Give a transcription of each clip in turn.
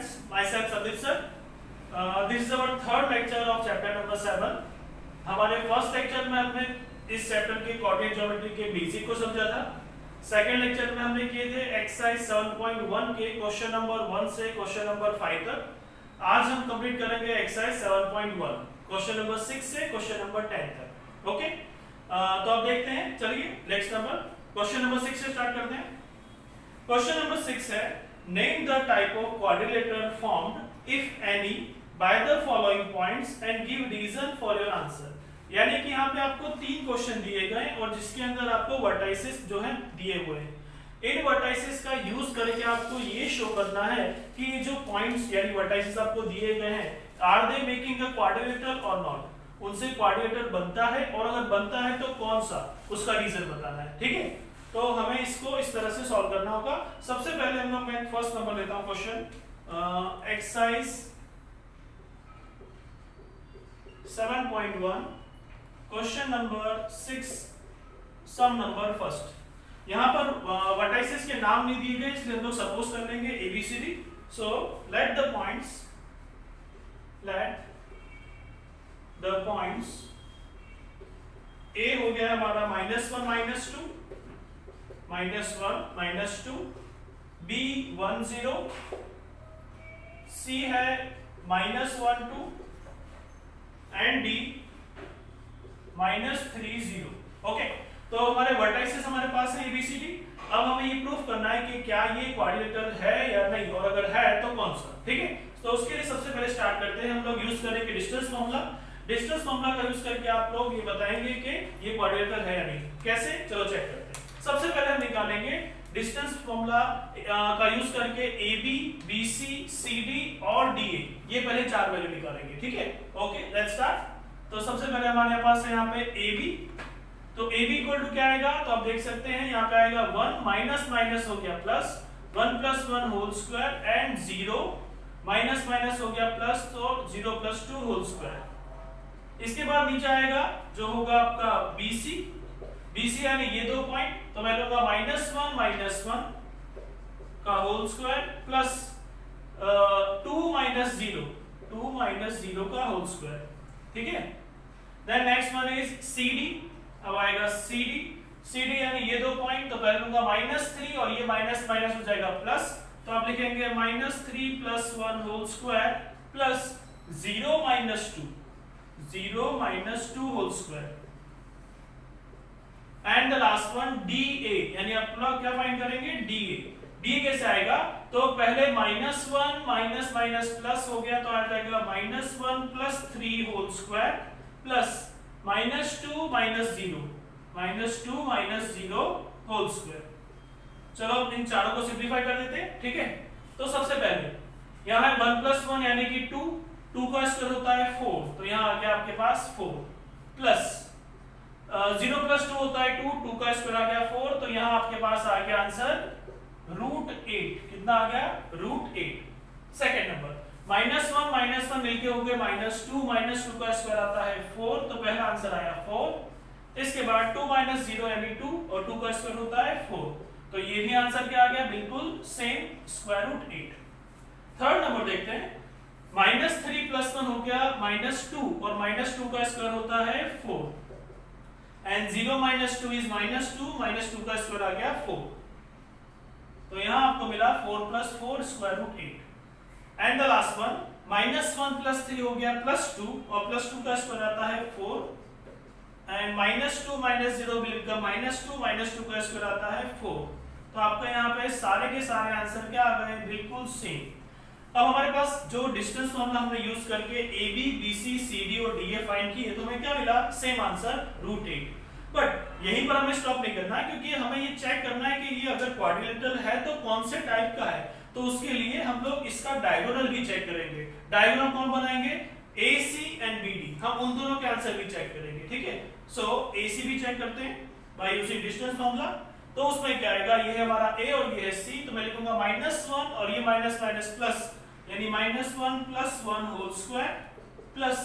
friends, myself Sandeep sir. This is our third lecture of chapter number 7. हमारे first lecture में हमने इस chapter के कोऑर्डिनेट ज्योमेट्री के बेसिक को समझा था. सेकंड लेक्चर में हमने किए थे एक्सरसाइज 7.1 के क्वेश्चन नंबर 1 से क्वेश्चन नंबर 5 तक. आज हम कंप्लीट करेंगे एक्सरसाइज 7.1 क्वेश्चन नंबर 6 से क्वेश्चन नंबर 10 तक. ओके, तो अब देखते हैं. चलिए नेक्स्ट नंबर क्वेश्चन नंबर 6 से स्टार्ट करते हैं. क्वेश्चन नंबर 6 है name the type of quadrilateral formed if any by the following points and give reason for your answer. यानी कि यहाँ पे आपको 3 क्वेश्चन दिए गए और जिसके अंदर आपको वर्टाइसेस जो है दिए हुए हैं. इन वर्टाइसेस का यूज करके आपको ये शो करना है कि ये जो पॉइंट्स यानी वर्टाइसेस आपको दिए गए हैं are they making a quadrilateral और नॉट. उनसे क्वाड्रिलेटरल बनता है और अगर बनता है तो कौन सा, उसका रीजन बताना है. ठीक है, तो हमें इसको इस तरह से सॉल्व करना होगा. सबसे पहले हम लोग मैं फर्स्ट नंबर लेता हूं क्वेश्चन एक्सरसाइज 7.1 क्वेश्चन नंबर 6 सम नंबर फर्स्ट. यहां पर वर्टाइसेस के नाम नहीं दिए गए इसलिए हम लोग सपोज कर लेंगे ABCD. So let the points A हो गया हमारा -1 -2 -1 -2, B 1 0, C है -1 2 एंड D -3 0. ओके, तो हमारे वर्टाइसेस हमारे पास है ABCD. अब हमें ये प्रूफ करना है कि क्या ये क्वाड्रिलेटरल है या नहीं और अगर है तो कौन सा. ठीक है, तो उसके लिए सबसे पहले स्टार्ट करते हैं. हम लोग यूज करेंगे डिस्टेंस फॉर्मूला. डिस्टेंस फॉर्मूला का यूज करके आप लोग ये बताएंगे कि ये क्वाड्रिलेटरल है या नहीं. कैसे, चलो चेक करते हैं. सबसे पहले हम निकालेंगे डिस्टेंस फॉर्मूला का यूज करके AB, BC, CD और DA. ये पहले 4 वैल्यू निकालेंगे. ठीक है, ओके लेट्स स्टार्ट. तो सबसे पहले हमारे पास है यहाँ पे AB. तो AB इक्वल टू क्या आएगा, तो आप देख सकते हैं यहाँ पे आएगा 1 माइनस माइनस हो गया plus 1 + 1 whole square and 0 minus minus हो गया प्लस तो 0 + 2 होल स्क्वायर. इसके बाद नीचे आएगा जो होगा आपका BC यानी ये 2 पॉइंट. तो मैं लूंगा -1 का होल स्क्वायर प्लस 2 - 0 का होल स्क्वायर. ठीक है, then next one is CD. अब आएगा CD यानी ये 2 पॉइंट. तो पहले लूंगा -3 और ये माइनस माइनस हो जाएगा प्लस. तो आप लिखेंगे -3 + 1 whole square plus 0 - 2 whole square. And the last one DA यानी आप लोग क्या फाइंड करेंगे DA कैसे आएगा, तो पहले -1 माइनस माइनस प्लस हो गया तो आ जाएगा -1 + 3 whole square plus -2 - 0 whole square. चलो इन चारों को सिंपलीफाई कर देते हैं. ठीक है, तो सबसे पहले यहाँ है 1 + 1 यानी कि 2 का स्क्वायर होता है 4. तो यहाँ आ गया आपके पास 4 प्लस 0 + 2 होता है 2 का स्क्वायर आ गया 4. तो यहाँ आपके पास आ गया आंसर √8. कितना आ गया, √8. सेकंड नंबर -1 मिलके हो गए -2 का स्क्वायर आता है 4. तो पहला आंसर आया 4. इसके बाद 2 - 0 यानी 2 और 2 का स्क्वायर होता है 4. तो ये भी आंसर क्या आ गया, बिल्कुल सेम √8. थर्ड नंबर देखते हैं. -3 + 1 हो गया -2 और -2 का स्क्वायर होता है 4 एंड 0 - 2 इज -2 का स्क्वायर आ गया 4. तो यहां आपको मिला 4 + 4 √8. एंड द लास्ट वन -1 + 3 हो गया +2 और +2 का स्क्वायर आता है 4 एंड -2 - 0 मिलकर -2 का स्क्वायर आता है 4. तो आपका यहाँ पे सारे के सारे आंसर क्या आ गए, बिल्कुल सेम. अब हमारे पास जो डिस्टेंस फॉर्मूला हमने यूज करके AB, BC, CD और DA फाइंड किए तो हमें क्या मिला, सेम आंसर √8. बट यहीं पर हमें स्टॉप नहीं करना है क्योंकि हमें ये चेक करना है कि ये अगर क्वाड्रिलेटरल है तो कौन से टाइप का है. तो उसके लिए हम लोग इसका डायगोनल भी चेक करेंगे. डायगोनल कौन बनाएंगे, AC एंड BD. हम उन दोनों के आंसर भी चेक करेंगे. ठीक है, सो AC भी चेक करते हैं बाय यूजिंग डिस्टेंस फॉर्मूला. तो उसमें क्या आएगा, ये है हमारा A और ये है C. तो मैं लिखूंगा -1 और ये माइनस माइनस प्लस यानी -1 + 1 होल स्क्वायर प्लस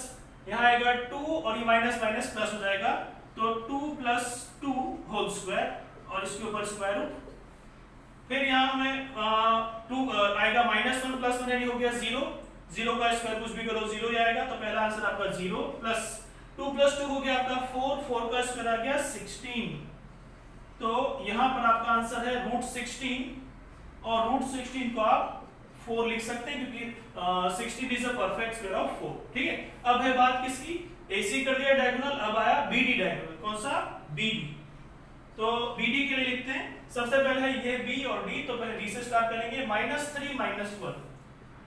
यहाँ आएगा 2 और ये माइनस माइनस प्लस हो जाएगा तो 2 + 2 होल स्क्वायर और इसके ऊपर स्क्वायर रूट फिर यहाँ हमें 2 आएगा -1 + 1 यानी हो गया 0, 0 का स्क्वायर कुछ भी करो 0 ही आएगा, तो पहला आंसर आपका 0 प्लस 2 + 2 हो गया आपका 4, 4 का स्क्वायर आ गया 16। तो यहाँ पर आपका आंसर है √16 और √16 को आप 4 लिख सकते हैं क्योंकि 16 is a perfect square of 4। ठीक है, अब है बात किसकी, AC कर दिया डायगोनल, अब आया BD डायगोनल, कौन सा, BD। तो BD के लिए लिखते हैं, सबसे पहले है ये B और D, तो पहले D से स्टार्ट करेंगे, -3 - 1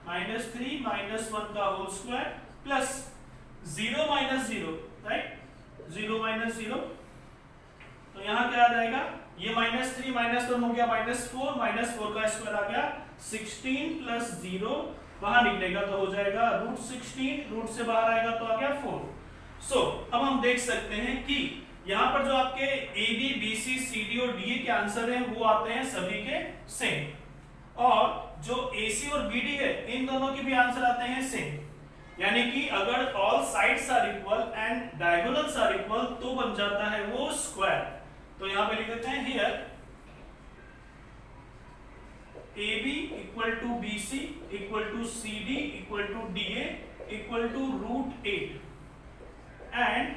-3 - 1 का होल स्क्वायर प्लस 0 - 0, राइट, 0 - 0, तो यहाँ क्या आ जाएगा, ये -3 - 1 हो गया -4 का स्क्वायर आ गया 16 प्लस 0 बाहर निकलेगा तो हो जाएगा √16, रूट से बाहर आएगा तो आ गया 4। अब हम देख सकते हैं कि यहाँ पर जो आपके AB, BC, CD और DA के आंसर हैं वो आते हैं सभी के सेम, और जो AC और BD है इन दोनों के भी आंसर आते हैं सेम, यानी कि अगर all sides are equal and diagonals are equal तो बन जाता है वो स्क्वायर। तो यहाँ पे लिख देते हैं here AB = BC = CD = DA = √8 and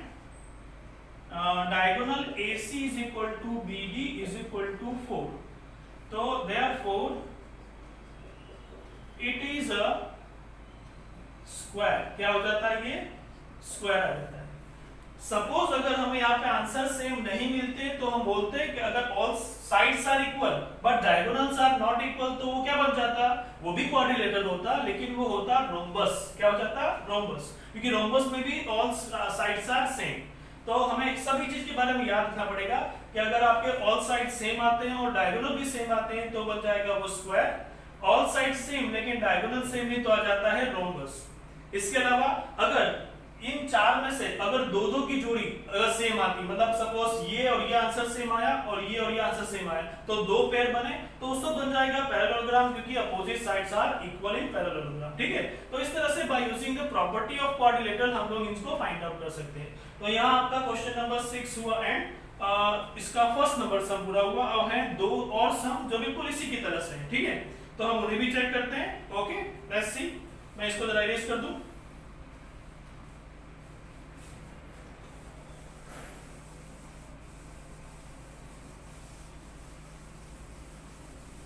diagonal AC is equal to BD is equal to 4. So therefore it is a square। क्या हो जाता है, ये स्क्वायर आ जाता है। सपोज अगर हमें यहाँ पे आंसर सेम नहीं मिलते तो हम बोलते हैं कि अगर all sides are equal but diagonals are not equal तो वो क्या बन जाता, वो भी क्वाड्रिलेटरल होता लेकिन वो होता रोम्बस। क्या हो जाता, रोम्बस, क्योंकि रोम्बस में भी ऑल साइड्स आर सेम। तो हमें सभी चीज के बारे में याद रखना पड़ेगा कि अगर आपके ऑल साइड सेम आते हैं और डायगोनल भी सेम आते हैं तो बन जाएगा वो स्क्वायर। ऑल साइड सेम लेकिन डायगोनल सेम नहीं तो आ जाता है रोम्बस। इसके अलावा अगर इन चार में से अगर दो की जोड़ी अगर सेम आती, मतलब सपोज ये और ये आंसर सेम आया और ये आंसर सेम आया, तो दो पेयर बने तो उसको बन जाएगा पैरेललोग्राम, क्योंकि opposite sides are equal in parallelogram. ठीक है, तो इस तरह से by using the property of quadrilateral हम लोग इसको फाइंड आउट कर सकते हैं। तो यहाँ आपका क्वेश्चन नंबर 6 हुआ एंड इसका फर्स्ट नंबर सम पूरा हुआ। अब है दो और सम जो बिल्कुल इसी की तरह से है। ठीक है, तो हम उन्हें भी चेक करते हैं। ओके, लेट्स सी, मैं इसको जरा इरेज कर दूं।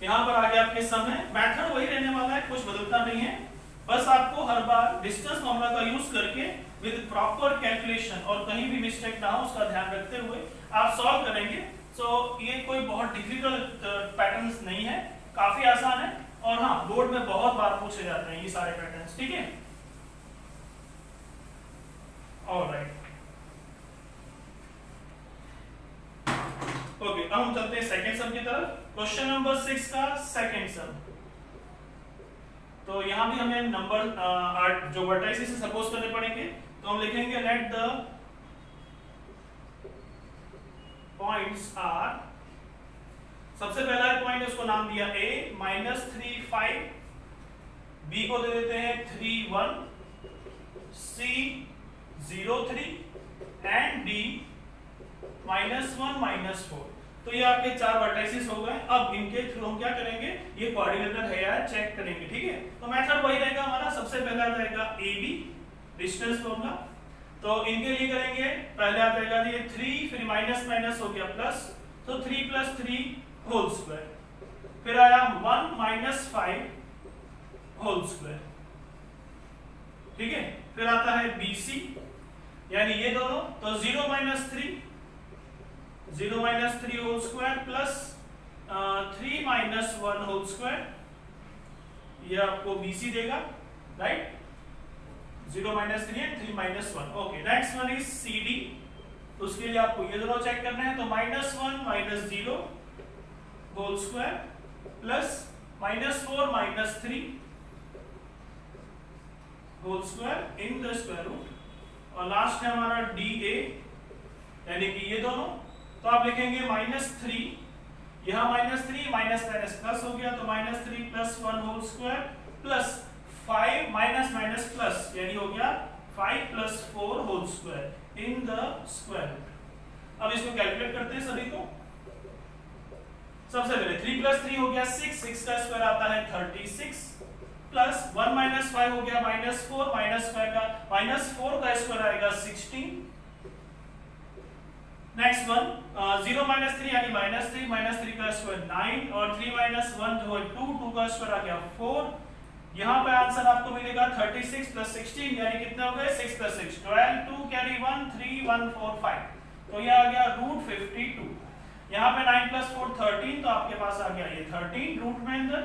यहाँ पर आगे आपके सम है, मेथड वही रहने वाला है, कुछ बदलता नहीं है, बस आपको हर बार डिस्टेंस फॉर्मूला का यूज करके विद प्रॉपर कैलकुलेशन और कहीं भी मिस्टेक ना हो उसका ध्यान रखते हुए आप सॉल्व करेंगे। सो ये कोई बहुत डिफिकल्ट पैटर्न्स नहीं है, काफी आसान है, और हाँ बोर्ड में बहुत बार पूछे जाते हैं ये सारे पैटर्न्स। ठीक है, ऑलराइट, ओके, अब हम चलते हैं सेकंड सम की तरफ। क्वेश्चन नंबर 6 का सेकंड सम। तो यहां भी हमें नंबर जो वर्टाइसेस से सपोज करने पड़ेंगे, तो हम लिखेंगे लेट द पॉइंट्स आर, सबसे पहला पॉइंट उसको नाम दिया A -3 5, B को दे देते हैं 3 1, C 0 3 एंड D -1 -4। तो ये आपके चार वर्टाइसेस हो गए। अब इनके थ्रू हम क्या करेंगे, ये क्वाड्रिलेटरल है या चेक करेंगे। ठीक है, तो मेथड वही रहेगा हमारा, सबसे पहला जाएगा AB डिस्टेंस फॉर्मूला, तो इनके लिए करेंगे, पहले आ जाएगा ये 3, फिर माइनस माइनस हो गया प्लस, तो 3 + 3 होल स्क्वायर, फिर आया 1 - 5 होल स्क्वायर। ठीक है, फिर आता है BC यानी ये दोनों, तो 0 - 3 whole square plus 3 - 1 whole square, ये आपको BC देगा, right, 0 - 3 and 3 - 1। Okay, next one is CD, उसके लिए आपको ये दोनों चेक करने हैं, तो -1 - 0 whole square plus -4 - 3 whole square in the square root, और लास्ट है हमारा DA यानी कि ये दोनों, तो आप लिखेंगे -3, यहां -3 माइनस प्लस हो गया, तो -3 + 1 whole square plus 5 minus plus यानी हो गया 5 + 4 whole square in the square root. अब इसको कैलकुलेट करते हैं सभी को। सबसे पहले 3 प्लस 3 हो गया 6, 6 का स्क्वायर आता है 36 प्लस 1 माइनस 5 हो गया -4, -4 का स्क्वायर आएगा 16। नेक्स्ट वन 0 माइनस 3 यानी -3 का स्क्वायर 9 और 3 माइनस 1 जो है 2 का स्क्वायर आ गया 4। यहाँ पे आंसर आपको मिलेगा 36 प्लस 16 यानी कितने हो गए 6 प्लस 6 12, 2 कैरी 1 3 1 4 5, तो ये आ गया √52। यहाँ पे 9 प्लस 4 13, तो आपके पास आ गया ये 13 रूट में अंदर।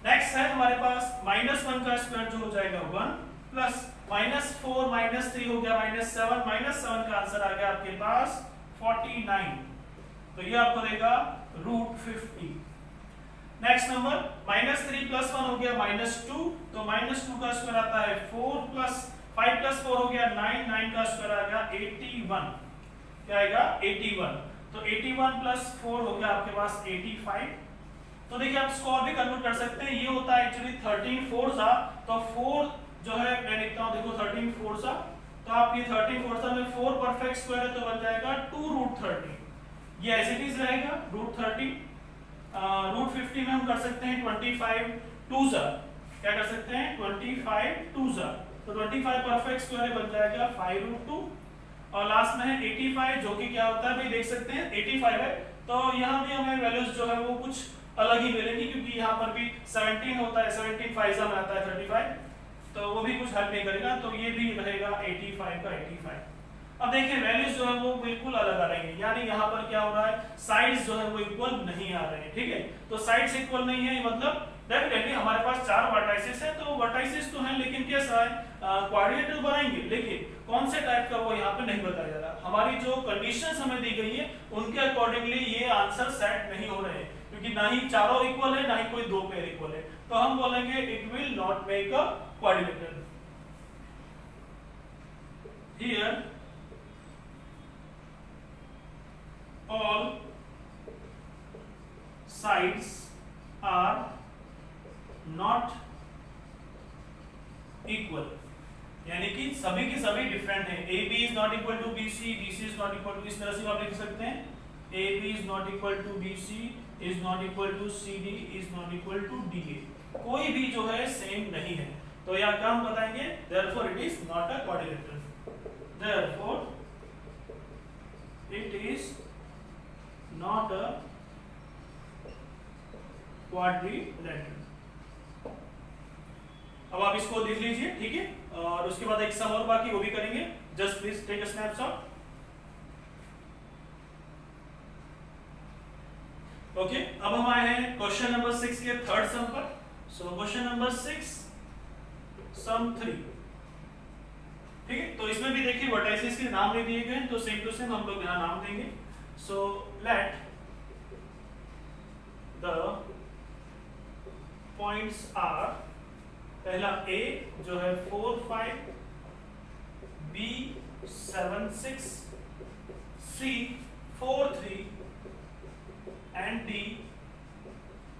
नेक्स्ट है हमारे पास -1 का स्क्वायर जो हो जाएगा 1 प्लस -4 -3 हो गया -7 का आंसर आ गया आपके पास 49, तो ये आपको देगा √50। नेक्स्ट नंबर -3 प्लस 1 हो गया -2, तो -2 का स्क्वायर आता है 4 प्लस 5 प्लस 4 हो गया 9, 9 का स्क्वायर आ गया 81, क्या आएगा 81, तो 81 प्लस 4 हो गया आपके पास 85। तो देखिए आप इसको और भी कन्वर्ट कर सकते हैं, ये होता है एक्चुअली 13 4 तो 4 जो है मैं लिखता हूं देखो 13 4 तो आप ये 13 4 में 4 परफेक्ट स्क्वायर है तो बन जाएगा 2√30, ये ऐसे ही रहेगा √30। √50 में हम कर सकते हैं 25 2 क्या कर सकते हैं 25 2 तो 25 परफेक्ट स्क्वायर बन जाएगा 5√2 और लास्ट में है 85 जो कि क्या होता है भाई देख सकते हैं 85 है, तो यहाँ भी हमें वैल्यूज जो है वो कुछ अलग ही मिलेंगी क्योंकि यहाँ पर भी 17 होता है, 17 फाइजा में आता है 35, तो वो भी कुछ हेल्प नहीं करेगा, तो ये भी रहेगा 85 का 85। अब देखिए वैल्यूज जो है वो बिल्कुल अलग आ रही है, यानी यहाँ पर क्या हो रहा है साइड्स जो है वो इक्वल नहीं आ रहे हैं, ठीक है, तो साइड्स इक्वल नहीं है मतलब डेफिनेटली हमारे पास 4 वर्टाइसेस है, तो वर्टाइसेस तो हैं लेकिन कैसा है क्वाड्रिलेटरल बनाएंगे, लेकिन कौन से टाइप का वो यहाँ पे नहीं बताया जा रहा। हमारी जो कंडीशंस हमें दी गई है उनके अकॉर्डिंगली ये आंसर सेट नहीं हो रहे हैं, क्योंकि ना ही चारों इक्वल है ना ही कोई 2 पेयर इक्वल है, तो हम बोलेंगे it will not make a quadrilateral. Here all sides are not equal, यानी कि सभी की सभी डिफरेंट है। AB is not equal to BC, BC is not equal to, इस तरह से आप लिख सकते हैं AB is not equal to BC is not equal to CD is not equal to DA, कोई भी जो है सेम नहीं है, तो यहाँ क्या हम बताएंगे therefore it is not a quadrilateral, therefore it is not a quadrilateral। अब आप इसको देख लीजिए, ठीक है, और उसके बाद एक सम और बाकी वो भी करेंगे, just please take a snapshot. Okay, अब हम आए हैं क्वेश्चन नंबर 6 के थर्ड सम पर। सो क्वेश्चन नंबर 6 सम 3, ठीक है, तो इसमें भी देखिए वर्टाइसेस के नाम नहीं दिए गए, तो सेम टू सेम हम लोग यहाँ नाम देंगे। So let the points are, पहला A जो है 4 5, B 7 6, C 4 3 and D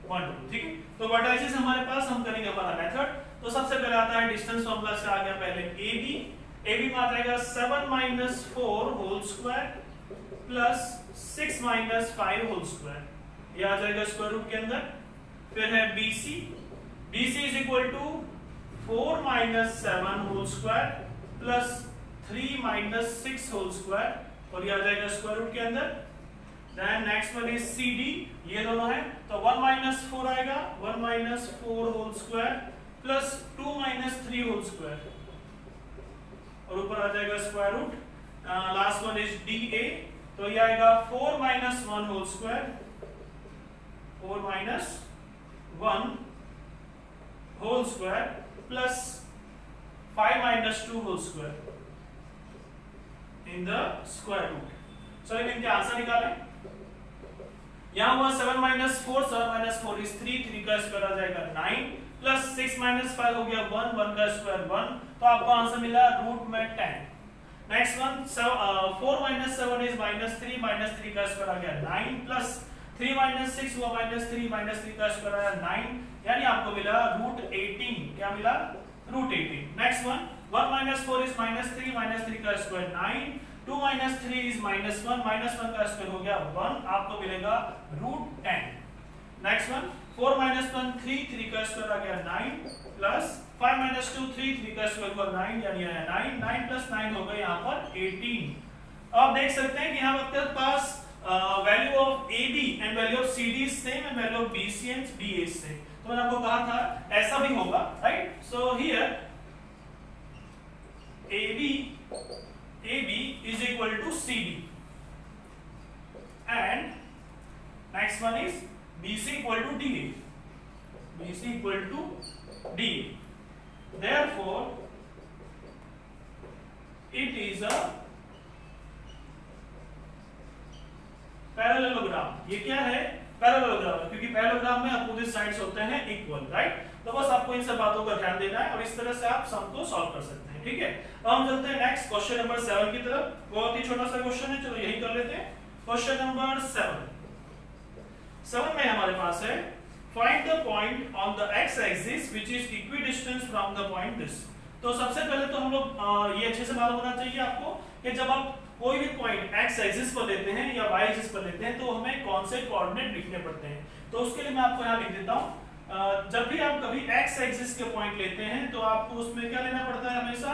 1 2, ठीक है। तो वर्टाइसेस हमारे पास हम करेंगे हमारा मेथड। तो सबसे पहले आता है डिस्टेंस फॉर्मूला से आ गया पहले AB में आ जाएगा 7 - 4 whole square plus 6 - 5 whole square, ये आ जाएगा स्क्वायर रूट के अंदर। फिर है BC is equal to 4 - 7 whole square plus 3 - 6 whole square, और ये आ जाएगा स्क्वायर रूट के अंदर। Then next one is CD, ये दोनों है, तो 1 - 4 आएगा, 1 - 4 whole square plus 2 - 3 whole square, और ऊपर आ जाएगा square root. Last one is DA, तो ये आएगा 4 - 1 whole square, 4 - 1 whole square plus 5 - 2 whole square in the square root. चलिए इनके आंसर निकालें। यहाँ हुआ 7 - 4, 7 - 4 इज 3 का स्क्वायर आ जाएगा 9 प्लस 6 - 5 हो गया 1 का स्क्वायर 1, तो आपको आंसर मिला रूट में 10। नेक्स्ट वन 4 - 7 इज -3 3 का स्क्वायर आ गया 9 प्लस 3 - 6 हुआ -3 का स्क्वायर आया 9, यानी आपको मिला √18, क्या मिला √18। नेक्स्ट वन 1 - 4 इज -3 का स्क्वायर 9, 2 - 3 इज -1 का स्क्वायर हो गया 1, आपको मिलेगा √10। नेक्स्ट वन 4 माइनस 1 3, 3 का स्क्वायर आ गया 9 प्लस 5 माइनस 2 3, 3 का स्क्वायर हुआ 9 यानी आया 9, 9 प्लस 9 हो गया यहाँ पर 18। अब देख सकते हैं कि यहाँ आपके पास value of AB and value of CD is same and value of BC and DA is same. तो मैंने आपको कहा था ऐसा भी होगा, right? So here AB is equal to CD and next one is BC equal to DA. BC equal to DA. Therefore, it is a parallelogram. ये क्या है? पैरेललोग्राम है, क्योंकि पैरेललोग्राम में अपोजिट साइड्स होते हैं इक्वल, राइट? तो बस आपको इन सब बातों का ध्यान देना है और इस तरह से आप सम को सॉल्व कर सकते हैं, ठीक है? अब हम चलते हैं नेक्स्ट क्वेश्चन नंबर 7 की तरफ। बहुत ही छोटा सा क्वेश्चन है, चलो यही कर लेते हैं। क्वेश्चन नंबर 7 में हमारे पास है find the point on the x axis which is equidistance from the point this. तो सबसे पहले तो हम लोग ये अच्छे से मालूम होना चाहिए आपको कि जब आप कोई भी पॉइंट एक्स एक्सिस पर लेते हैं या वाई एक्सिस पर लेते हैं तो हमें कौन से कोऑर्डिनेट लिखने पड़ते हैं। तो उसके लिए मैं आपको यहाँ लिख देता हूँ। जब भी आप कभी एक्स एक्सिस के पॉइंट लेते हैं तो आपको उसमें क्या लेना पड़ता है? हमेशा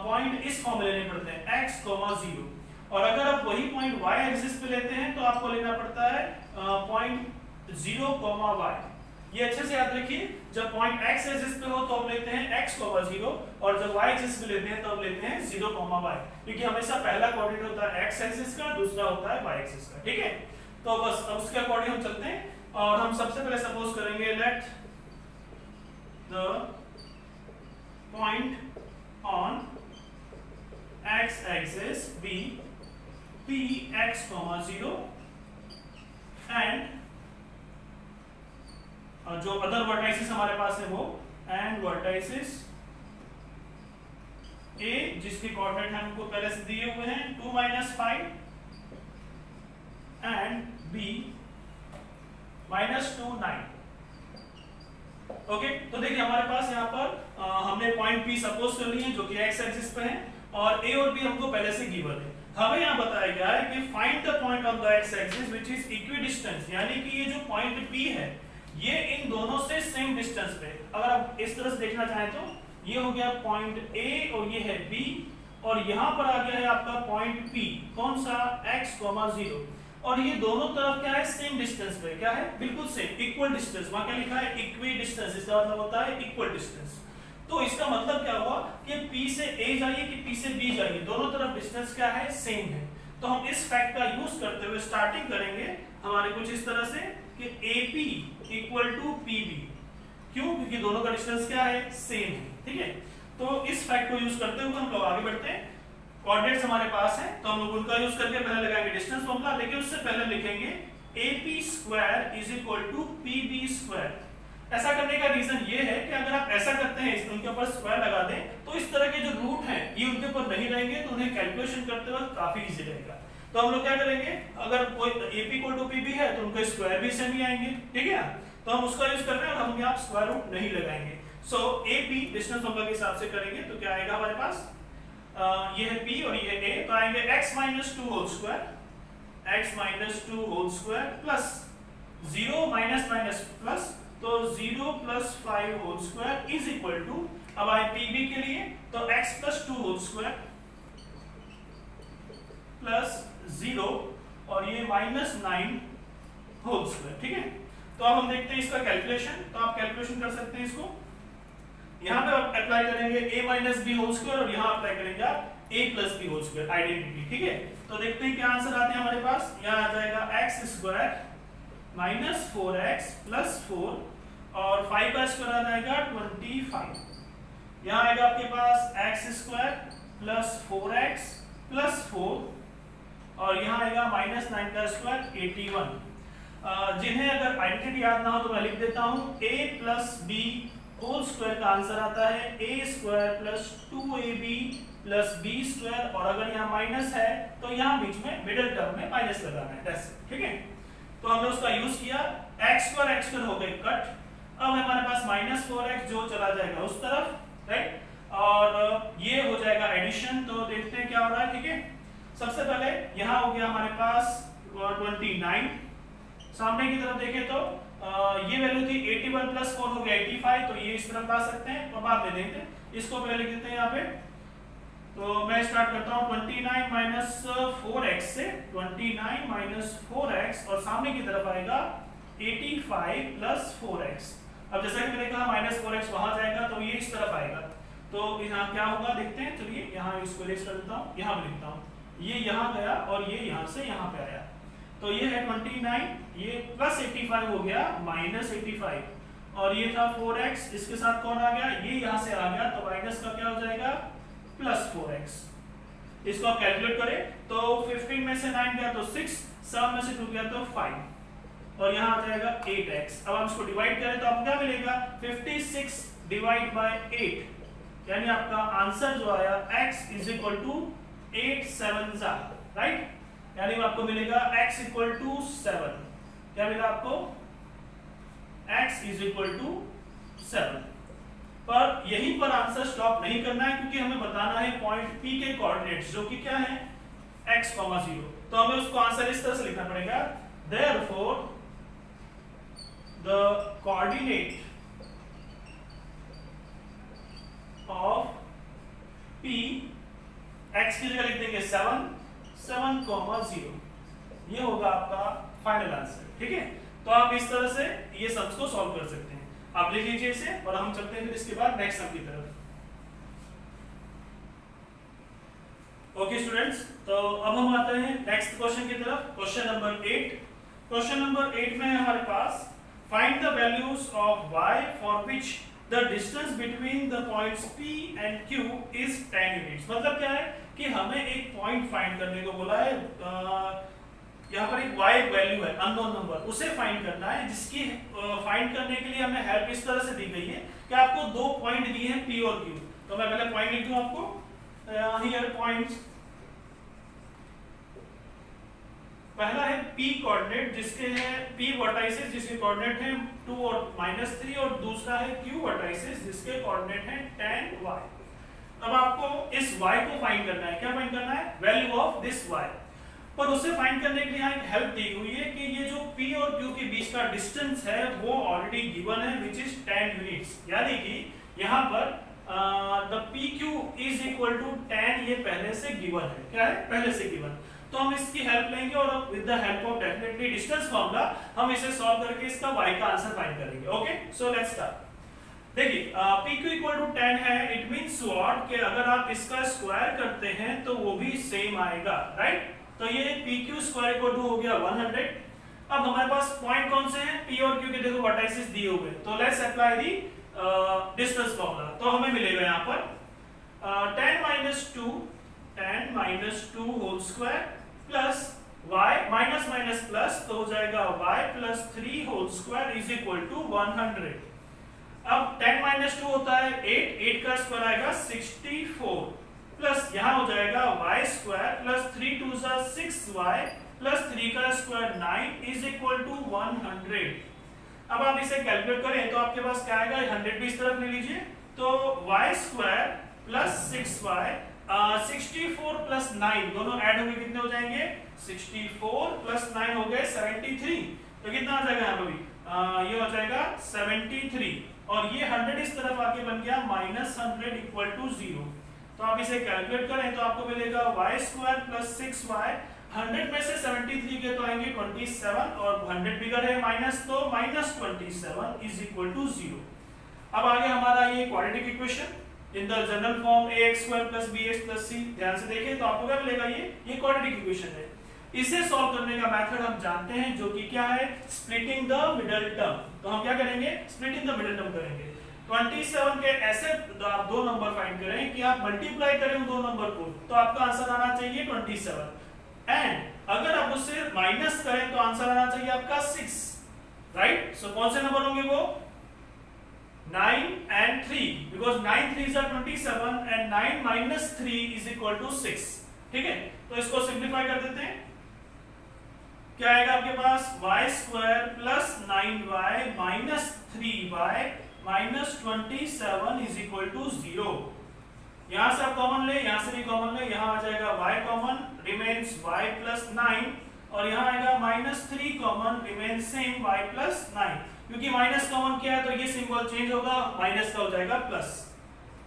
पॉइंट इस फॉर्म में लेने पड़ते हैं x, 0। और अगर आप वही पॉइंट y एक्सिस पे लेते हैं तो आपको लेना पड़ता है पॉइंट 0, y। ये अच्छे से याद रखिए, जब पॉइंट x एक्सिस पे हो तो हम लेते हैं x, 0 और जब y एक्सिस पे लेते हैं तो हम लेते हैं 0, y, क्योंकि हमेशा पहला कोऑर्डिनेट होता है x एक्सिस का, दूसरा होता है y एक्सिस का, ठीक है? तो बस अब उसके अकॉर्डिंग हम चलते हैं और हम सबसे पहले सपोज करेंगे let the point on x axis be px, 0 and जो अदर वर्टाइसिस हमारे पास है वो एंड वर्टाइसिस A जिसके कोऑर्डिनेट हमको पहले से दिए हुए हैं 2, -5 एंड B -2, 9। ओके, तो देखिए हमारे पास यहाँ पर हमने पॉइंट P सपोज कर लिए जो कि x एक्सिस पे है और A और B हमको पहले से गिवन है। हमें यहाँ बताया गया है कि find the point on the x axis which is equidistance, यानी कि ये जो पॉइंट P है ये इन दोनों से सेम डिस्टेंस पे। अगर आप इस तरह से देखना चाहें तो ये हो गया पॉइंट A और ये है B और यहाँ पर आ गया है आपका पॉइंट P, कौन सा? x, 0 और ये दोनों तरफ क्या है? सेम डिस्टेंस पे। क्या है? बिल्कुल सेम, इक्वल डिस्टेंस। वहां क्या लिखा है? Equi distance. इसका मतलब होता है इक्वल डिस्टेंस। तो इसका मतलब क्या हुआ कि P से A जाइए कि P से B जाइए, दोनों तरफ डिस्टेंस क्या है? सेम है। तो हम इस फैक्ट का यूज करते हुए स्टार्टिंग करेंगे हमारे कुछ इस तरह से कि AP इक्वल टू PB। क्यों? क्योंकि दोनों का डिस्टेंस क्या है? सेम है, ठीक है? तो इस फैक्ट को यूज करते हुए हम लोग आगे बढ़ते हैं। कोऑर्डिनेट्स हमारे पास है तो हम लोग उनका यूज करके पहले लगाएंगे डिस्टेंस फॉर्मूला, लेकिन उससे पहले लिखेंगे AP² is equal to PB²। ऐसा करने का रीजन ये है कि अगर आप ऐसा करते हैं उनके ऊपर स्क्वायर लगा दें तो इस तरह के जो रूट हैं ये उनके ऊपर नहीं रहेंगे तो उन्हें कैलकुलेशन करते वक्त काफी इजी रहेगा। तो हम लोग क्या करेंगे, अगर कोई AP इक्वल टू PB है तो उनके स्क्वायर भी सेम ही आएंगे, ठीक है? तो हम उसका यूज कर रहे हैं और हम यहाँ स्क्वायर रूट नहीं लगाएंगे। सो AP डिस्टेंस फॉर्मूला के हिसाब से करेंगे तो क्या आएगा हमारे पास? ये है P और ये है A, तो आएंगे x - 2 whole square, x - 2 whole square plus 0 minus plus, तो 0 + 5 whole square is equal to, अब आए PB के लिए तो x + 2 होल स्क्वायर प्लस 0 और ये -9 होल स्क्वायर, ठीक है? तो अब हम देखते हैं इसका कैलकुलेशन। तो आप कैलकुलेशन कर सकते हैं इसको, यहाँ पे आप अप्लाई करेंगे a - b होल स्क्वायर और यहाँ अप्लाई करेंगे आप a + b whole square, identity, ठीक है? तो देखते हैं क्या आंसर आते हैं हमारे पास। यहाँ आ जाएगा x² - 4x + 4 और 5 का स्क्वायर आ जाएगा 25। यहाँ आएगा आपके पास x² + 4x + 4 और यहाँ आएगा -9 का स्क्वायर 81। जिन्हें अगर आइडेंटिटी याद ना हो तो मैं लिख देता हूँ a + b होल स्क्वायर का आंसर आता है a² + 2ab + b², और अगर यहाँ माइनस है तो यहाँ बीच में मिडिल टर्म में माइनस लगाना है, दैट्स इट, ठीक है? तो हमने उसका यूज किया, x² हो गए कट। अब हमारे पास -4x जो चला जाएगा उस तरफ, राइट? और ये हो जाएगा एडिशन। तो देखते हैं क्या हो रहा है, ठीक है? सबसे पहले यहाँ हो गया हमारे पास 29, सामने की तरफ देखें तो ये वैल्यू थी 81 प्लस 4 हो गया 85, तो ये इस तरफ ला सकते हैं और बाद में देखते हैं। इसको पहले लिख देते हैं यहाँ पे। तो मैं स्टार्ट करता हूँ 29 माइनस 4x से, 29 माइनस 4x और सामने की तरफ आएगा 85 प्लस 4x। अब जैसा कि मैंने कहा माइनस 4x वहां जाएगा तो ये इस तरफ आएगा, तो यहाँ क्या होगा देखते हैं। चलिए यहाँ इसको इरेज कर देता हूँ, यहाँ पे लिखता हूँ, ये यहाँ गया और ये यहाँ से यहाँ पे आया, तो ये है 29, ये प्लस 85 हो गया माइनस 85 और ये था 4x, इसके साथ कौन आ गया, ये यहाँ से आ गया, तो माइनस का क्या हो जाएगा प्लस 4x। इसको आप कैलकुलेट करें तो 15 में से 9 गया तो 6, 7 में से 2 गया तो 5 और यहाँ आ जाएगा 8x। अब हम इसको डिवाइड करें तो आपको क्या मिलेगा 56 डिवाइड बाय 8, यानी आपका आंसर जो आया x is equal to 8 7 right, यानी आपको मिलेगा x इक्वल टू 7। क्या मिला आपको x इज इक्वल टू 7। पर यहीं पर आंसर स्टॉप नहीं करना है क्योंकि हमें बताना है पॉइंट P के कोऑर्डिनेट्स जो कि क्या है x, 0। तो हमें उसको आंसर इस तरह से लिखना पड़ेगा, therefore the coordinate of P x की जगह लिख देंगे 7 7, 0। ये होगा आपका फाइनल आंसर, ठीक है। तो आप इस तरह से ये सम्स को सॉल्व कर सकते हैं। आप लिख लीजिए इसे और हम चलते हैं फिर इसके बाद नेक्स्ट सम की तरफ। ओके स्टूडेंट्स, तो अब हम आते हैं नेक्स्ट क्वेश्चन की तरफ, क्वेश्चन नंबर 8। क्वेश्चन नंबर 8 में है हमारे पास find the values of y for which the distance between the points P and Q is 10 units. मतलब क्या है कि हमें एक पॉइंट फाइंड करने को बोला है, यहाँ पर एक y वैल्यू है अननोन नंबर, उसे फाइंड करना है, जिसकी फाइंड करने के लिए हमें हेल्प इस तरह से दी गई है कि आपको दो पॉइंट दिए हैं P और Q। तो मैं पहले पॉइंट लिख दूं आपको, हियर पॉइंट्स। पहला है P कोऑर्डिनेट जिसके है P वर्टाइसेस जिसके कोऑर्डिनेट है 2 और -3, और दूसरा है Q वर्टाइसेस जिसके कोऑर्डिनेट है 10y। अब आपको इस y को फाइंड करना है। क्या फाइंड करना है, वैल्यू ऑफ दिस y। पर उसे फाइंड करने के लिए यहाँ एक हेल्प दी हुई है कि ये जो P और Q के बीच का डिस्टेंस है वो ऑलरेडी गिवन है विच इज 10 यूनिट्स, यानी कि यहाँ पर the PQ is equal to 10 ये पहले से गिवन है। क्या है, पहले से गिवन। तो हम इसकी हेल्प लेंगे और with the help of definitely distance formula हम इसे सॉल्व करके इसका y का आंसर फाइंड करेंगे। Okay, so let's start. देखिए PQ इक्वल टू 10 है, इट मींस व्हाट कि अगर आप इसका स्क्वायर करते हैं तो वो भी सेम आएगा, राइट। तो ये PQ स्क्वायर इक्वल टू हो गया 100। अब हमारे पास पॉइंट कौन से हैं, P और Q के देखो वर्टाइसेस दिए हुए, तो let's apply the distance formula. तो हमें मिलेगा यहाँ पर 10 minus 2 whole square plus y minus minus plus, तो हो जाएगा y plus 3 whole square is equal to 100। अब 10 माइनस 2 होता है 8 का स्क्वायर आएगा 64 प्लस यहाँ हो जाएगा y square plus 3 2 6y plus 3 का स्क्वायर 9 इज इक्वल टू 100। अब आप इसे कैलकुलेट करें तो आपके पास क्या आएगा, 100 भी इस तरफ ले लीजिए, तो y square plus 6y 64 plus 9 दोनों ऐड होंगे कितने हो जाएंगे, 64 प्लस 9 हो गए 73। तो कितना आ जाएगा यहाँ पर भी ये हो जाएगा 73, और ये 100 इस तरफ आके बन गया -100 इक्वल टू 0। तो आप इसे कैलकुलेट करें तो आपको मिलेगा y स्क्वायर प्लस 6y, 100 में से 73 के तो आएंगे 27 और 100 बिगर है माइनस, तो -27 इज इक्वल टू 0। अब आगे हमारा ये quadratic equation in the general form ax square plus bx plus c। ध्यान से देखें तो आपको क्या मिलेगा, ये क्वाड्रेटिक इक्वेशन है। इसे सॉल्व करने का मेथड हम जानते हैं जो कि क्या है, स्प्लिटिंग द मिडल टर्म। तो हम क्या करेंगे, स्प्लिटिंग द मिडल टर्म करेंगे। 27 के ऐसे आप दो नंबर फाइंड करें कि आप मल्टीप्लाई करें उन दो नंबर को, तो आपका आंसर आना चाहिए 27, एंड अगर आप उससे माइनस करें तो आंसर आना चाहिए आपका 6, राइट। सो कौन से नंबर होंगे वो, 9 and 3, because 9 3s are 27 and 9 minus 3 is equal to 6। ठीक है, तो इसको सिंप्लीफाई कर देते हैं। क्या आएगा आपके पास, y square plus 9y minus 3y minus 27 is equal to 0। यहां से आप कॉमन ले, यहां से भी कॉमन ले, यहां आ जाएगा y common, remains y plus 9, और यहां आएगा -3 common, remains same y plus 9। क्योंकि माइनस कॉमन किया है तो ये सिंबल चेंज होगा, माइनस का हो जाएगा प्लस।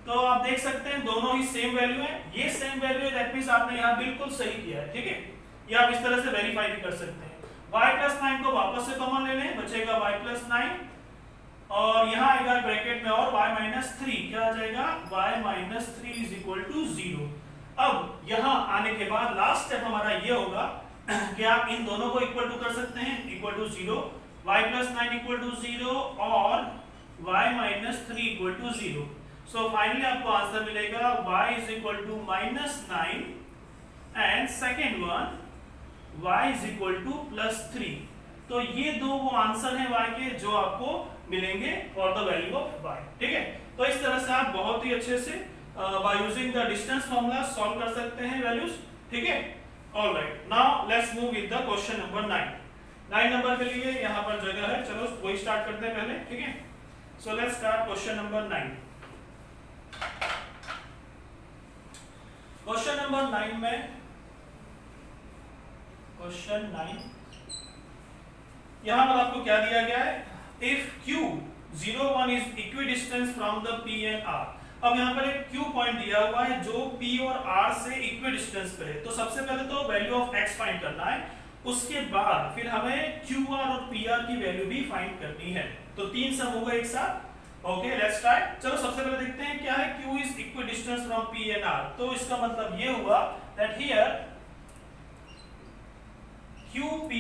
तो आप देख सकते हैं दोनों ही सेम वैल्यू है, ये सेम वैल्यू है, दैट मींस आपने यहाँ बिल्कुल सही किया है, ठीक है। ये आप इस तरह से वेरीफाई भी कर सकते हैं। y + 9 को वापस से कॉमन ले लें, बचेगा y + 9 और यहाँ आएगा ब्रैकेट में और y - 3, क्या आ जाएगा y - 3 = 0। अब यहाँ आने के बाद लास्ट स्टेप हमारा ये होगा कि आप इन दोनों को इक्वल टू कर सकते हैं, इक्वल टू 0, y + 9 = 0 और y - 3 = 0। सो फाइनली आपको आंसर मिलेगा y = -9 and second one y +3। तो ये दो वो आंसर हैं y के जो आपको मिलेंगे for the value of y, ठीक है। तो इस तरह से आप बहुत ही अच्छे से by using the distance formula solve कर सकते हैं वैल्यूज, ठीक है। Alright, now let's move with the question number 9। 9 number के लिए यहाँ पर जगह है, चलो वही स्टार्ट करते हैं पहले, ठीक है। So let's start question number 9। Question number 9 में क्वेश्चन 9 यहां पर आपको क्या दिया गया है, if q 0 1 is equidistance from the p and r। अब यहां पर एक q पॉइंट दिया हुआ है जो p और r से इक्विडिस्टेंस पे है। तो सबसे पहले तो वैल्यू ऑफ x फाइंड करना है, उसके बाद फिर हमें qr और pr की वैल्यू भी फाइंड करनी है। तो तीन सम होगा एक साथ। Okay let's start. चलो सबसे पहले देखते हैं क्या है q is equidistance from p and r। तो इसका मतलब ये हुआ that here QP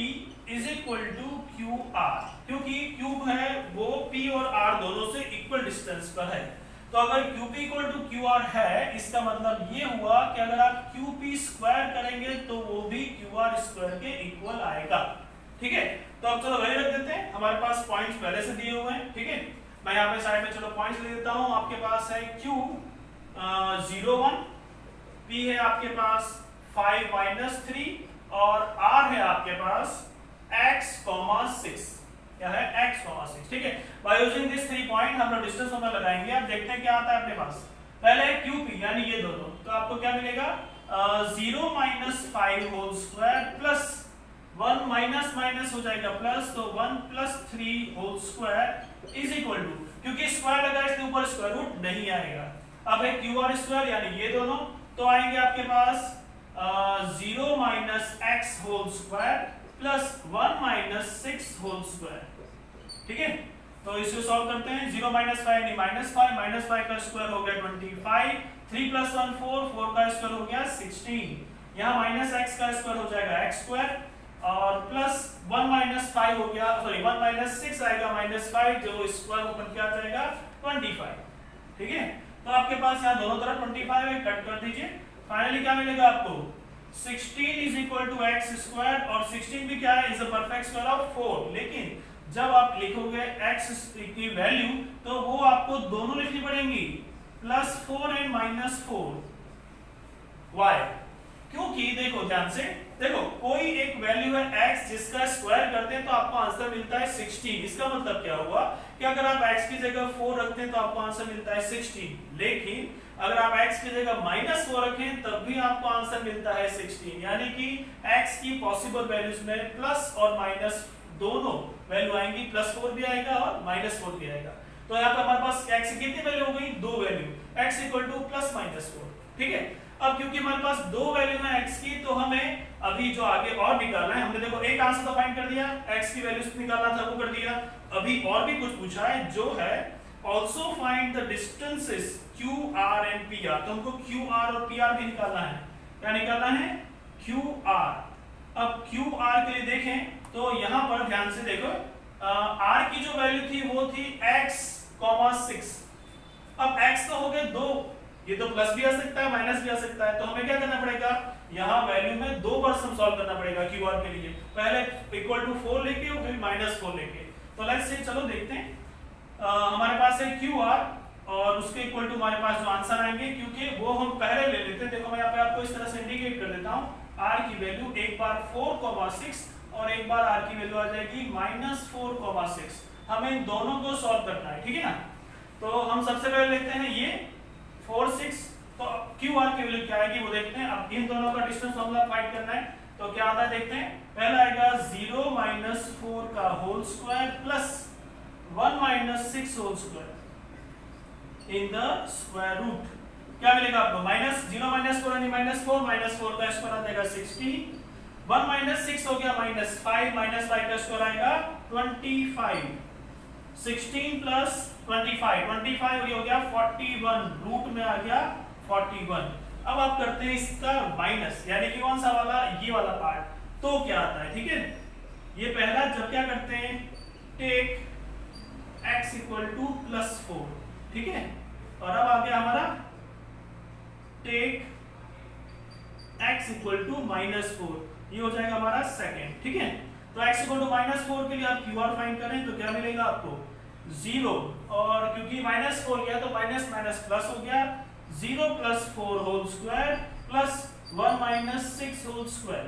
is equal to QR, क्योंकि क्यूब है वो P और R दोनों से इक्वल डिस्टेंस पर है। तो अगर QP इक्वल टू QR है, इसका मतलब ये हुआ कि अगर आप QP स्क्वायर करेंगे तो वो भी QR स्क्वायर के इक्वल आएगा, ठीक है। तो अब चलो वैल्यू रख देते हैं, हमारे पास पॉइंट्स पहले से दिए हुए हैं, ठीक है। मैं यहाँ पे साइड में चलो पॉइंट्स ले देता हूँ। आपके पास है Q 0 1, P है आपके पास 5 - 3 और r है आपके पास x, 6, क्या है x, 6, ठीक है। बाय यूजिंग दिस 3 पॉइंट हम लोग डिस्टेंस फॉर्मूला लगाएंगे। अब देखते हैं क्या आता है अपने पास। पहले है QP यानी ये दोनों, तो आपको क्या मिलेगा 0 - 5 होल स्क्वायर प्लस 1 माइनस हो जाएगा प्लस, तो 1 + 3 whole square is equal to, क्योंकि स्क्वायर लगा इसके ऊपर स्क्वायर रूट नहीं आएगा। अब है QR स्क्वायर यानी ये दोनों, तो आएंगे आपके पास 0 - x whole square plus 1 - 6 whole square, ठीक है। तो इसे सॉल्व करते हैं। 0 - 5 यानी -5, -5 का स्क्वायर हो गया 25, 3 + 1 4, 4 का स्क्वायर हो गया 16। यहाँ -x का स्क्वायर हो जाएगा x स्क्वायर और प्लस 1 - 5 हो गया, सॉरी 1 - 6 आएगा -5, जो स्क्वायर ऊपर क्या आ जाएगा 25, ठीक है। तो आपके पास यहाँ दोनों तरफ 25 है, कट कर दीजिए। फाइनली क्या मिलेगा आपको 16 is equal to x square, और 16 भी क्या है is the perfect square of 4। लेकिन जब आप लिखोगे x की वैल्यू तो वो आपको दोनों लिखनी पड़ेंगी, +4 एंड -4। वाई? क्योंकि देखो ध्यान से देखो, कोई एक वैल्यू है x जिसका स्क्वायर करते हैं तो आपको आंसर मिलता है 16। इसका मतलब क्या हुआ कि अगर आप x की जगह 4 रखते हैं तो आपको आंसर मिलता है 16। लेकिन अगर आप x की जगह -4 रखें तब भी आपको आंसर मिलता है 16। यानी कि x की पॉसिबल वैल्यूज में प्लस और माइनस दोनों वैल्यू आएंगी, +4 भी आएगा और -4 भी आएगा। तो यहाँ पर हमारे पास x की कितनी वैल्यू हो गई, 2 वैल्यू, x = +-4, ठीक है। अब क्योंकि हमारे पास 2 वैल्यू है x की, तो हमें अभी जो आगे और निकालना है, हमने देखो एक आंसर तो फाइंड कर दिया, x की वैल्यूज निकालना था वो कर दिया। अभी और भी कुछ पूछा है जो है also find the distances QR and PR। तो हमको QR और PR भी निकालना है। क्या निकालना है, QR। अब QR के लिए देखें तो यहाँ पर ध्यान से देखो, R की जो वैल्यू थी वो थी x, 6। अब x तो हो गए 2, ये तो प्लस भी आ सकता है माइनस भी आ सकता है, तो हमें क्या करना पड़ेगा, यहाँ वैल्यू में 2 बार सम सॉल्व करना पड़ेगा QR के लिए। पहले =4 लेके और फिर -4 लेके। तो लेट्स से चलो देखते हैं। हमारे पास है QR और उसके इक्वल टू हमारे पास जो आंसर आएंगे, क्योंकि वो हम पहले ले लेते हैं। देखो मैं यहाँ पे आपको इस तरह से इंडिकेट कर देता हूँ। R की वैल्यू एक बार 4,6 और एक बार R की वैल्यू आ जाएगी -4,6। हमें इन दोनों को सॉल्व करना है, ठीक है ना। तो हम सबसे पहले लेते हैं ये 4 6, तो QR की वैल्यू क्या आएगी वो देखते हैं। अब इन दोनों का डिस्टेंस फॉर्मूला फाइंड करना है, तो क्या आता है देखते हैं। पहला आएगा 0 - 4 का whole square plus 1 minus 6 whole square in the square root. क्या मिलेगा आपको? माइनस 0 माइनस 4 यानी -4, -4 का स्क्वायर आ जाएगा 16, 1 माइनस 6 हो गया -5, -5 का स्क्वायर आएगा 25, 16 प्लस 25, 25 हो गया 41, रूट में आ गया 41। अब आप करते हैं इसका माइनस, यानी कि कौन सा वाला? ये वाला पार्ट। तो क्या आता है? ठीक है, ये पहला जब क्या करते हैं, टेक x इक्वल टू +4, ठीक है। और अब आ गया हमारा टेक x इक्वल टू -4, ये हो जाएगा हमारा सेकेंड, ठीक है। तो x इक्वल टू -4 के लिए आप QR फाइंड करें तो क्या मिलेगा आपको? 0, और क्योंकि -4 गया तो माइनस माइनस प्लस हो गया, 0 + 4 whole square plus 1 minus 6 whole square.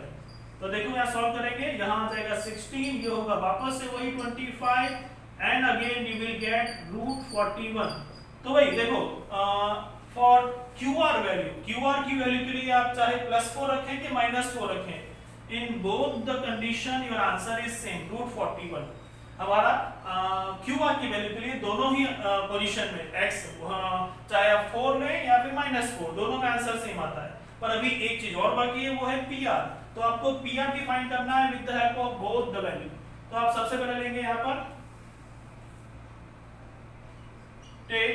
तो देखो यहाँ सॉल्व करेंगे, यहाँ आ जाएगा 16, ये होगा वापस से वही 25 and again you will get √41। तो भाई देखो फॉर QR वैल्यू, QR की वैल्यू के लिए आप चाहे +4 रखें कि -4 रखें, in both the condition your answer is same, √41। हमारा QR की वैल्यू के लिए दोनों ही पोजीशन में x चाहे आप 4 लें या फिर -4, दोनों का आंसर सेम आता है। पर अभी एक चीज और बाकी है, वो है PR। तो आपको PR भी फाइंड करना है with the help of both the value. तो आप सबसे पहले लेंगे यहाँ पर take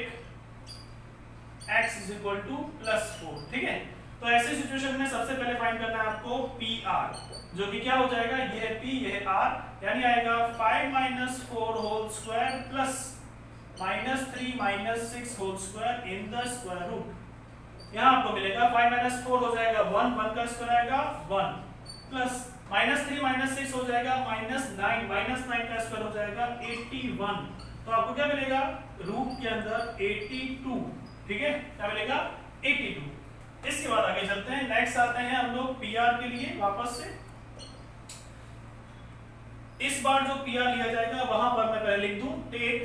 x is equal to +4, ठीक है। तो ऐसे सिचुएशन में सबसे पहले फाइंड करना है आपको PR, जो कि क्या हो जाएगा? ये है P, ये है R, यानी आएगा 5 - 4 whole square plus -3 - 6 whole square in the square root. यहाँ आपको मिलेगा 5 - 4 हो जाएगा 1, 1 का स्क्वायर आएगा 1, प्लस -3 - 6 हो जाएगा -9, -9 का स्क्वायर हो जाएगा 81। तो आपको क्या मिलेगा? रूट के अंदर 82, ठीक है, क्या मिलेगा? 82। इसके बाद आगे चलते हैं, नेक्स्ट आते हैं हम लोग PR के लिए वापस से। इस बार जो PR लिया जाएगा वहां पर मैं पहले लिख दूं take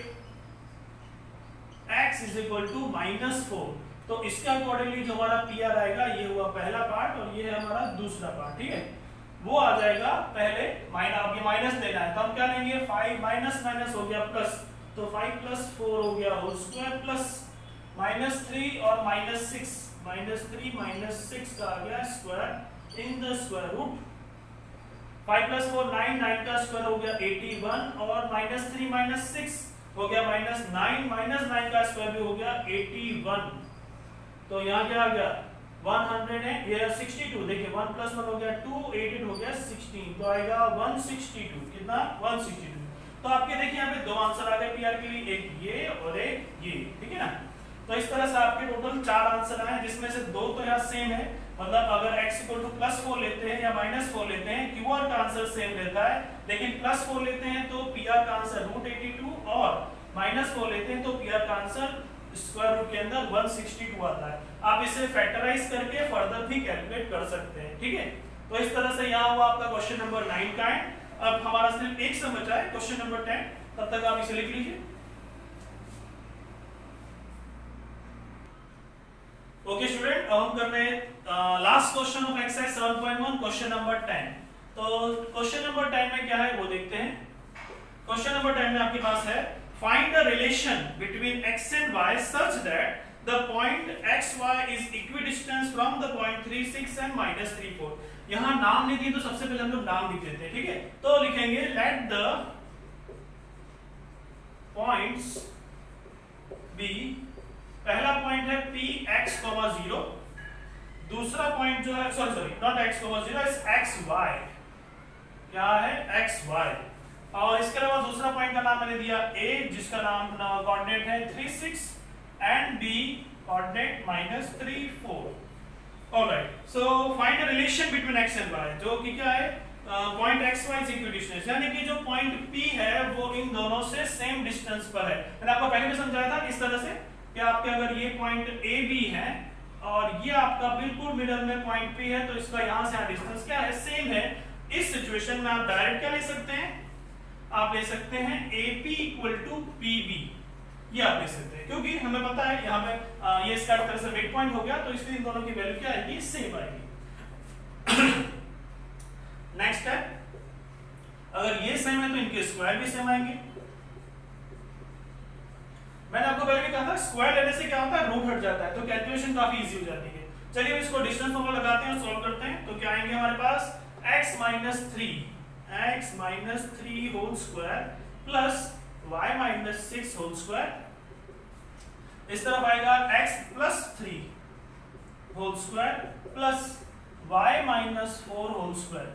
x is equal to -4। तो इसके अकॉर्डिंगली जो हमारा PR आएगा, ये हुआ पहला पार्ट और ये है हमारा दूसरा पार्ट, ठीक है। वो आ जाएगा पहले अब ये माइनस लेना है, तो हम क्या लेंगे? 5 माइनस माइनस हो गया प्लस, तो 5 + 4 हो गया होल स्क्वायर प्लस -3 और -6, -3 - 6 का आ गया square in the square root. 5 + 4 9, 9 का स्क्वायर हो गया 81 और -3 - 6 हो गया -9, -9 का स्क्वायर भी हो गया 81। तो यहाँ क्या आ गया? 100 है, ये 62, देखिए 1 + 1 हो गया 2, 88 हो गया 16, तो आएगा 162। कितना? 162। तो आपके देखिए यहाँ पे दो आंसर आ गए PR के लिए, एक ये और एक ये, ठीक है ना। तो इस तरह से आपके टोटल 4 आंसर आए, जिसमें से 2 तो यहाँ सेम है, मतलब अगर x = +4 लेते हैं या -4 लेते हैं, QR का आंसर सेम रहता है, लेकिन +4 लेते हैं तो PR का आंसर √82 और -4 लेते हैं तो PR का आंसर स्क्वायर रूट के अंदर 162 आता है। आप इसे फैक्टराइज करके फर्दर भी कैलकुलेट कर सकते हैं, ठीक है। तो इस तरह से यहाँ हुआ आपका क्वेश्चन नंबर 9 का एंड। अब हमारा सिर्फ एक सम बचा है, क्वेश्चन नंबर 10, तब तक आप इसे लिख लीजिए। ओके स्टूडेंट, अब हम कर रहे हैं last question of exercise 7.1, question number 10। तो क्वेश्चन नंबर 10 में क्या है वो देखते हैं। क्वेश्चन नंबर 10 में आपके पास है find the relation between x and y such that the point xy is equidistance from the point 36 and -34। यहां नाम नहीं दिए तो सबसे पहले हम लोग नाम लिख देते हैं, ठीक है। तो लिखेंगे लेट द पॉइंट्स बी, पहला पॉइंट है Px, 0, दूसरा पॉइंट जो है sorry not x, 0 is xy, क्या है? xy। और इसके अलावा दूसरा पॉइंट का नाम मैंने दिया A, जिसका नाम कोऑर्डिनेट है 36 and B coordinate -34। Alright, so find the relation between x and y, जो कि क्या है? पॉइंट xy इज इक्विडिस्टेंस, यानी कि जो पॉइंट P है वो इन दोनों से सेम डिस्टेंस पर है। मैंने आपको पहले भी समझाया था इस तरह से कि आपके अगर ये पॉइंट A B है और ये आपका बिल्कुल मिडल में पॉइंट P है, तो इसका यहां से डिस्टेंस क्या है? सेम है। इस सिचुएशन में आप डायरेक्ट क्या ले सकते हैं? आप ले सकते हैं AP = PB, ये आप ले सकते हैं, क्योंकि हमें पता है यहाँ पे ये इसका तरह से मिड पॉइंट हो गया, तो इसलिए इन दोनों की वैल्यू क्या आएगी? सेम आएगी। नेक्स्ट है, अगर ये सेम है तो इनके स्क्वायर भी सेम आएंगे। मैंने आपको पहले भी कहा था स्क्वायर लेने से क्या होता है, रूट हट जाता है, तो कैलकुलेशन काफी इजी हो जाती है। चलिए इसको डिस्टेंस फॉर्मूला लगाते हैं और सॉल्व करते हैं। तो क्या आएंगे हमारे पास x minus 3 whole square plus y minus 6 whole square, इस तरफ आएगा x plus 3 whole square plus y minus 4 whole square.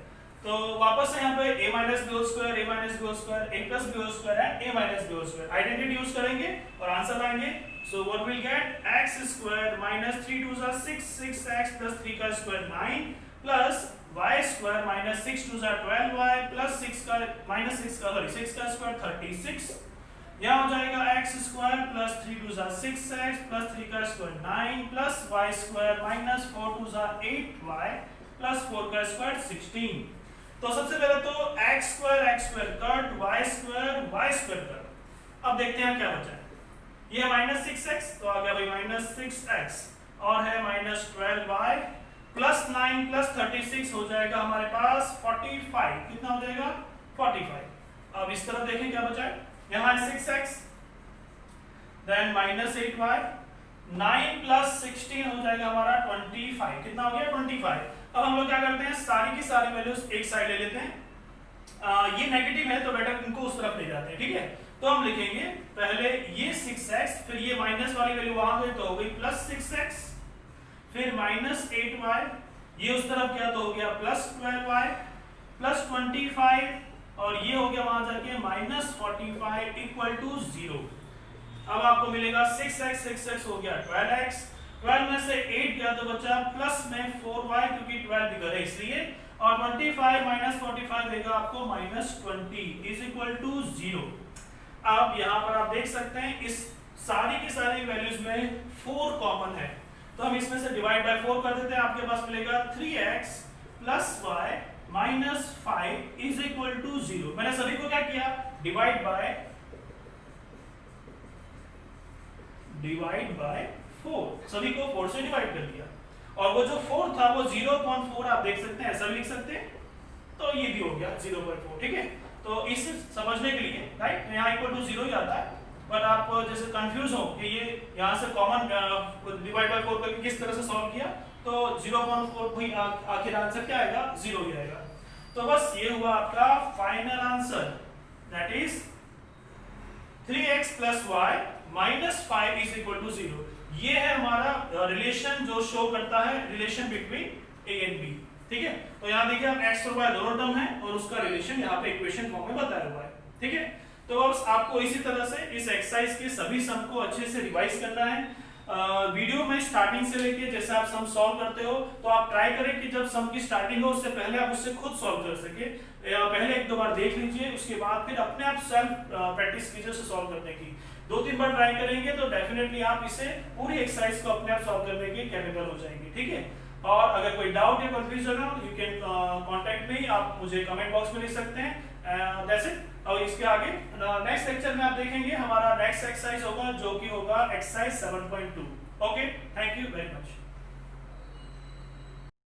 तो वापस से यहाँ पे a minus b whole square, a minus b whole square, a plus b whole square and a minus b whole square identity use करेंगे और answer लाएंगे। So what will get x square minus 3 2 जा 6, 6x plus 3 का square 9 plus y square minus 6 2 जा 12y plus 6 का minus 6 का sorry 6 का square 36। यहाँ हो जाएगा x स्क्वायर प्लस 3 2 जा 6x प्लस 3 का square 9 plus y square minus 4 2 जा 8y प्लस 4 का स्क्वायर 16। तो सबसे पहले तो x square cut, y square cut. अब देखते हैं क्या बचा है। ये माइनस 6x तो आ गया भाई माइनस 6x और है माइनस 12y प्लस 9 प्लस 36 हो जाएगा हमारे पास 45। कितना हो जाएगा 45। अब इस तरफ देखें क्या बचा है, यहाँ है 6x then minus 8y 9 plus 16 हो जाएगा हमारा 25। कितना हो गया 25। अब हम लोग क्या करते हैं, सारी की सारी वैल्यूज एक साइड ले लेते हैं। ये नेगेटिव है तो बेटा इनको उस तरफ ले जाते हैं, ठीक है। तो हम लिखेंगे पहले ये 6x, फिर ये माइनस वाली वैल्यू वहां गई तो हो गई प्लस 6x, फिर माइनस 8y, ये उस तरफ गया तो हो गया प्लस 12y प्लस 25 और ये हो गया वहां जाके माइनस 45 इक्वल टू 0। अब आपको मिलेगा 6x हो गया 12x, 12 में से 8 गया तो बचा प्लस में 4y क्योंकि 12 बिगर है इसलिए, और 25 माइनस 45 देगा आपको माइनस 20 इज इक्वल टू 0। अब यहाँ पर आप देख सकते हैं इस सारी की सारी वैल्यूज में 4 कॉमन है, तो हम इसमें से डिवाइड बाय 4 कर देते हैं। आपके पास मिलेगा 3x plus y minus 5 is equal to 0। मैंने सभी को क्या किया, डिवाइड बाय 4, सभी को 4 से डिवाइड कर दिया और वो जो 4 था वो 0.4 आप देख सकते हैं, ऐसा भी लिख सकते हैं। तो ये भी हो गया 0.4, ठीक है। तो इसे समझने के लिए राइट यहाँ इक्वल टू 0 ही आता है, बट आप जैसे कंफ्यूज हो कि ये यहाँ से कॉमन डिवाइड बाय 4 करके किस तरह से सॉल्व किया, तो 0.4 भी आखिर आंसर क्या आएगा 0 ही आएगा। तो बस ये हुआ आपका final answer, that is 3x plus y minus 5 is equal to 0। ये है हमारा रिलेशन जो शो करता है relation between a and b, ठीक है। तो यहाँ देखिए आप x और y दोनों टर्म है और उसका रिलेशन यहाँ पे इक्वेशन फॉर्म में बताया हुआ है, ठीक है। तो बस आपको इसी तरह से इस एक्सरसाइज के सभी सम को अच्छे से रिवाइज करना है। वीडियो में स्टार्टिंग से लेके जैसे आप सम सॉल्व करते हो तो आप ट्राई करें कि जब सम की स्टार्टिंग हो उससे पहले आप उससे खुद सॉल्व कर सके, पहले 1-2 बार देख लीजिए, उसके बाद फिर अपने आप सेल्फ प्रैक्टिस कीजिए उसे सॉल्व करने की। 2-3 बार ट्राई करेंगे तो डेफिनेटली आप इसे पूरी एक्सरसाइज को अपने आप सॉल्व करने के कैपेबल हो जाएंगे, ठीक है। और अगर कोई डाउट या कंफ्यूजन हो यू कैन कांटेक्ट मी, आप मुझे कमेंट बॉक्स में लिख सकते हैं। That's it. और इसके आगे नेक्स्ट लेक्चर में आप देखेंगे हमारा नेक्स्ट एक्सरसाइज होगा जो कि होगा exercise 7.2। Okay, thank you very much.